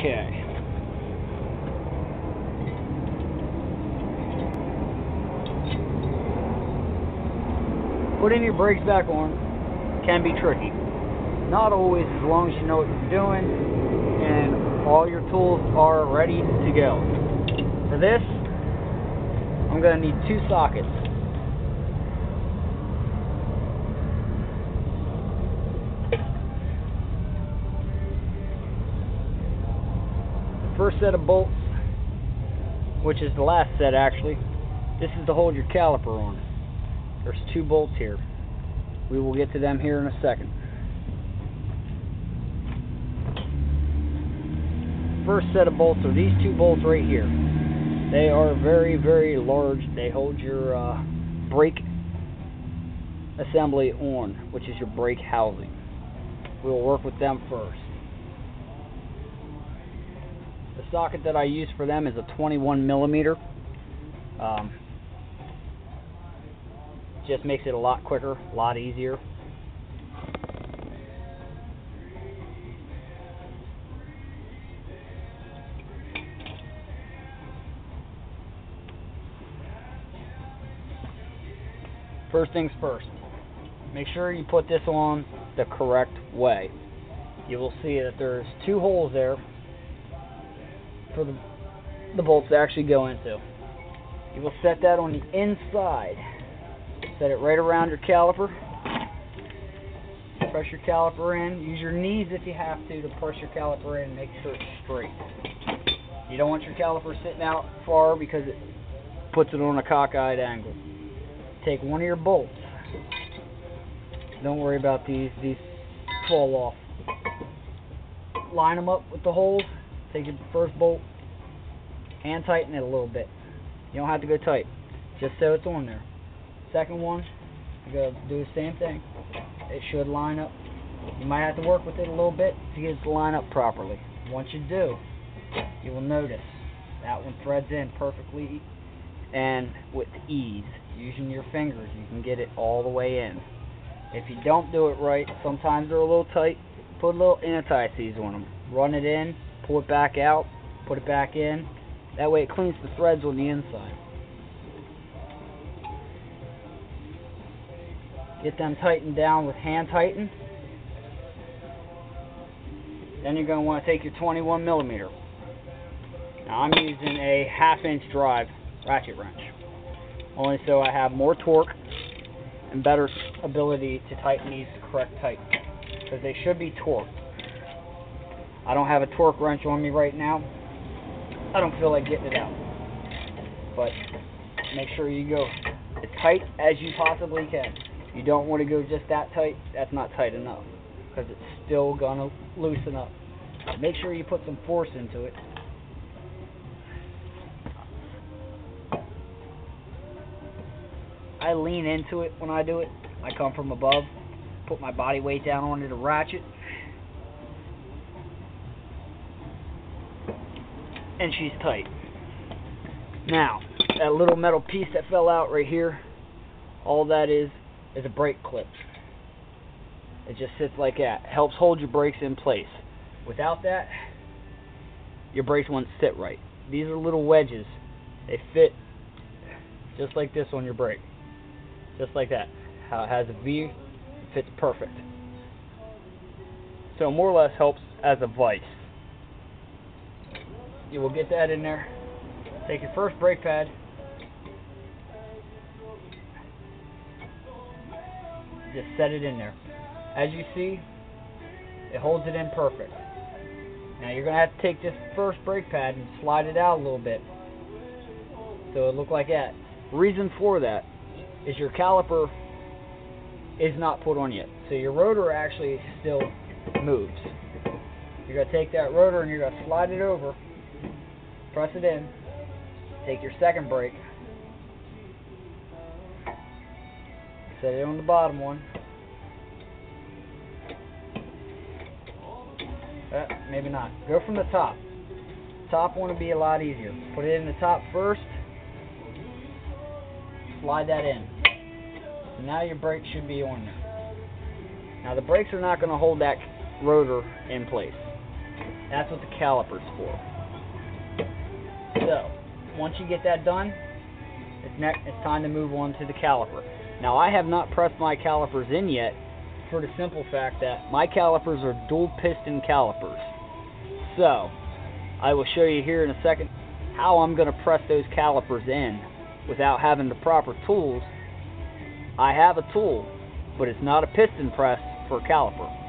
Okay. Putting your brakes back on can be tricky. Not always, as long as you know what you're doing and all your tools are ready to go. For this, I'm going to need 2 sockets. The first set of bolts, which is the last set actually, this is to hold your caliper on. There's 2 bolts here. We will get to them here in a second. First set of bolts are these 2 bolts right here. They are very, very large. They hold your brake assembly on, which is your brake housing. We will work with them first. The socket that I use for them is a 21 millimeter. Just makes it a lot quicker, a lot easier. First things first, make sure you put this on the correct way. You will see that there's 2 holes there for the bolts to actually go into. You will set that on the inside. Set it right around your caliper. Press your caliper in. Use your knees if you have to press your caliper in and make sure it's straight. You don't want your caliper sitting out far because it puts it on a cockeyed angle. Take one of your bolts. Don't worry about these fall off. Line them up with the holes. Take your first bolt, hand tighten it a little bit. You don't have to go tight, just so it's on there. Second one, you gotta do the same thing. It should line up. You might have to work with it a little bit to get it to line up properly. Once you do, you will notice that one threads in perfectly and with ease. Using your fingers, you can get it all the way in. If you don't do it right, sometimes they're a little tight. Put a little anti-seize on them. Run it in, pull it back out, put it back in. That way it cleans the threads on the inside. Get them tightened down with hand tighten. Then you're going to want to take your 21 millimeter. Now I'm using a 1/2 inch drive ratchet wrench, only so I have more torque and better ability to tighten these the correct height, because they should be torqued. I don't have a torque wrench on me right now. I don't feel like getting it out, but make sure you go as tight as you possibly can. You don't want to go just that tight. That's not tight enough, because it's still gonna loosen up. Make sure you put some force into it. I lean into it when I do it. I come from above, put my body weight down onto the ratchet, and she's tight. Now, that little metal piece that fell out right here, all that is a brake clip. It just sits like that. It helps hold your brakes in place. Without that, your brakes won't sit right. These are little wedges. They fit just like this on your brake. Just like that. How it has a V, it fits perfect. So more or less helps as a vise. You will get that in there. Take your first brake pad. Just set it in there. As you see, it holds it in perfect. Now you're going to have to take this first brake pad and slide it out a little bit so it look like that. Reason for that is your caliper is not put on yet, so your rotor actually still moves. You're going to take that rotor and you're going to slide it over, press it in, take your second brake, set it on the bottom one. Maybe not. Go from the top. Top one will be a lot easier. Put it in the top first. Slide that in. So now your brake should be on there. Now the brakes are not going to hold that rotor in place. That's what the caliper's for. So, once you get that done, it's time to move on to the caliper. Now, I have not pressed my calipers in yet for the simple fact that my calipers are dual piston calipers. So, I will show you here in a second how I'm going to press those calipers in without having the proper tools. I have a tool, but it's not a piston press for a caliper.